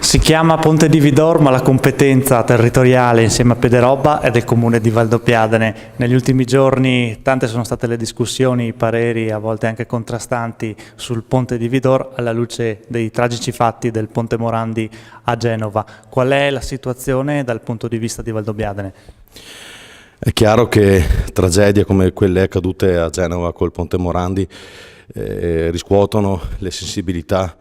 Si chiama Ponte di Vidor, ma la competenza territoriale insieme a Pederobba è del comune di Valdobbiadene. Negli ultimi giorni tante sono state le discussioni, i pareri a volte anche contrastanti sul Ponte di Vidor alla luce dei tragici fatti del Ponte Morandi a Genova. Qual è la situazione dal punto di vista di Valdobbiadene? È chiaro che tragedie come quelle accadute a Genova col Ponte Morandi riscuotono le sensibilità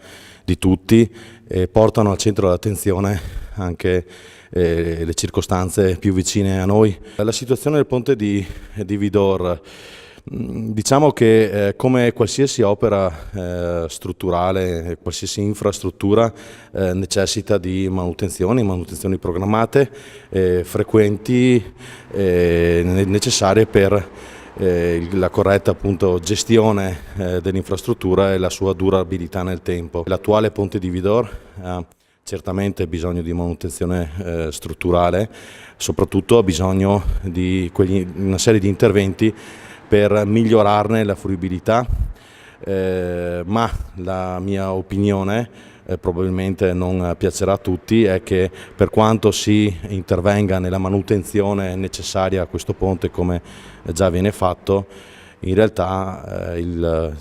di tutti e portano al centro dell'attenzione anche le circostanze più vicine a noi. La situazione del ponte di Vidor, diciamo che come qualsiasi opera strutturale, qualsiasi infrastruttura necessita di manutenzioni programmate, frequenti, necessarie per la corretta appunto gestione dell'infrastruttura e la sua durabilità nel tempo. L'attuale ponte di Vidor ha certamente bisogno di manutenzione strutturale, soprattutto ha bisogno di una serie di interventi per migliorarne la fruibilità, ma la mia opinione probabilmente non piacerà a tutti, è che per quanto si intervenga nella manutenzione necessaria a questo ponte come già viene fatto, in realtà il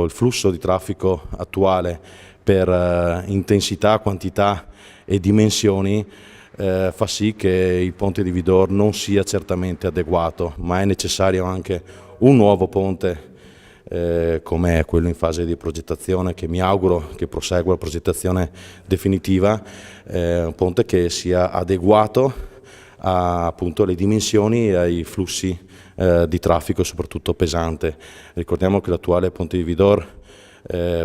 flusso di traffico attuale per intensità, quantità e dimensioni fa sì che il ponte di Vidor non sia certamente adeguato, ma è necessario anche un nuovo ponte come quello in fase di progettazione, che mi auguro che prosegua la progettazione definitiva, un ponte che sia adeguato a appunto le dimensioni e ai flussi di traffico, soprattutto pesante. Ricordiamo che l'attuale ponte di Vidor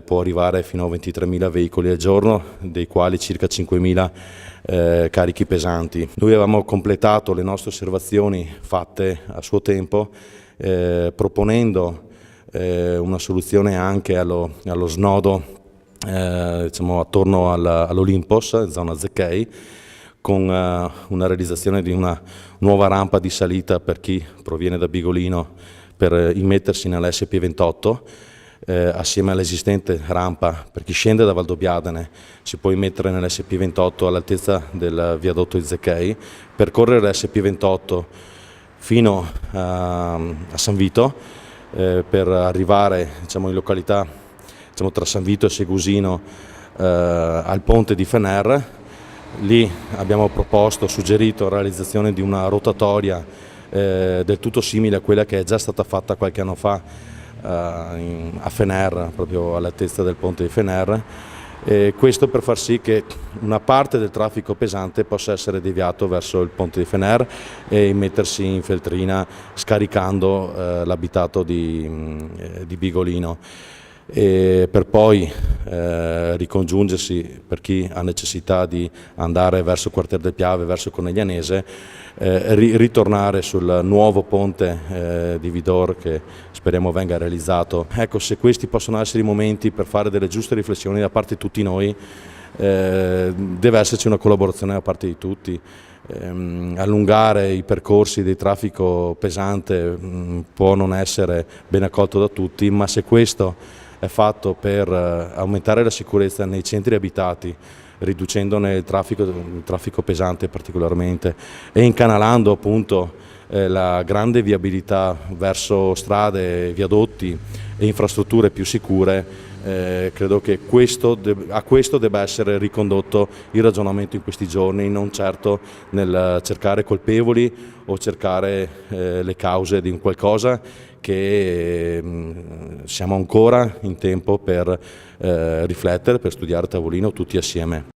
può arrivare fino a 23.000 veicoli al giorno, dei quali circa 5.000 carichi pesanti. Noi avevamo completato le nostre osservazioni fatte a suo tempo proponendo una soluzione anche allo snodo diciamo, attorno all'Olympos, zona Zecchei, con una realizzazione di una nuova rampa di salita per chi proviene da Bigolino per immettersi nell'SP28, assieme all'esistente rampa per chi scende da Valdobbiadene si può immettere nell'SP28 all'altezza del viadotto di Zecchei, percorrere l'SP28 fino a San Vito, per arrivare diciamo, in località diciamo, tra San Vito e Segusino al ponte di Fener. Lì abbiamo suggerito la realizzazione di una rotatoria del tutto simile a quella che è già stata fatta qualche anno fa a Fener, proprio all'altezza del ponte di Fener. Questo per far sì che una parte del traffico pesante possa essere deviato verso il ponte di Fener e immettersi in Feltrina scaricando l'abitato di Bigolino, e per poi ricongiungersi per chi ha necessità di andare verso Quartier del Piave, verso Coneglianese, ritornare sul nuovo ponte di Vidor che speriamo venga realizzato. Ecco, se questi possono essere i momenti per fare delle giuste riflessioni da parte di tutti noi, deve esserci una collaborazione da parte di tutti. Allungare i percorsi di traffico pesante può non essere ben accolto da tutti, ma se questo è fatto per aumentare la sicurezza nei centri abitati, riducendone il traffico pesante particolarmente e incanalando appunto la grande viabilità verso strade, viadotti e infrastrutture più sicure, credo che a questo debba essere ricondotto il ragionamento in questi giorni, non certo nel cercare colpevoli o cercare le cause di un qualcosa che siamo ancora in tempo per riflettere, per studiare a tavolino tutti assieme.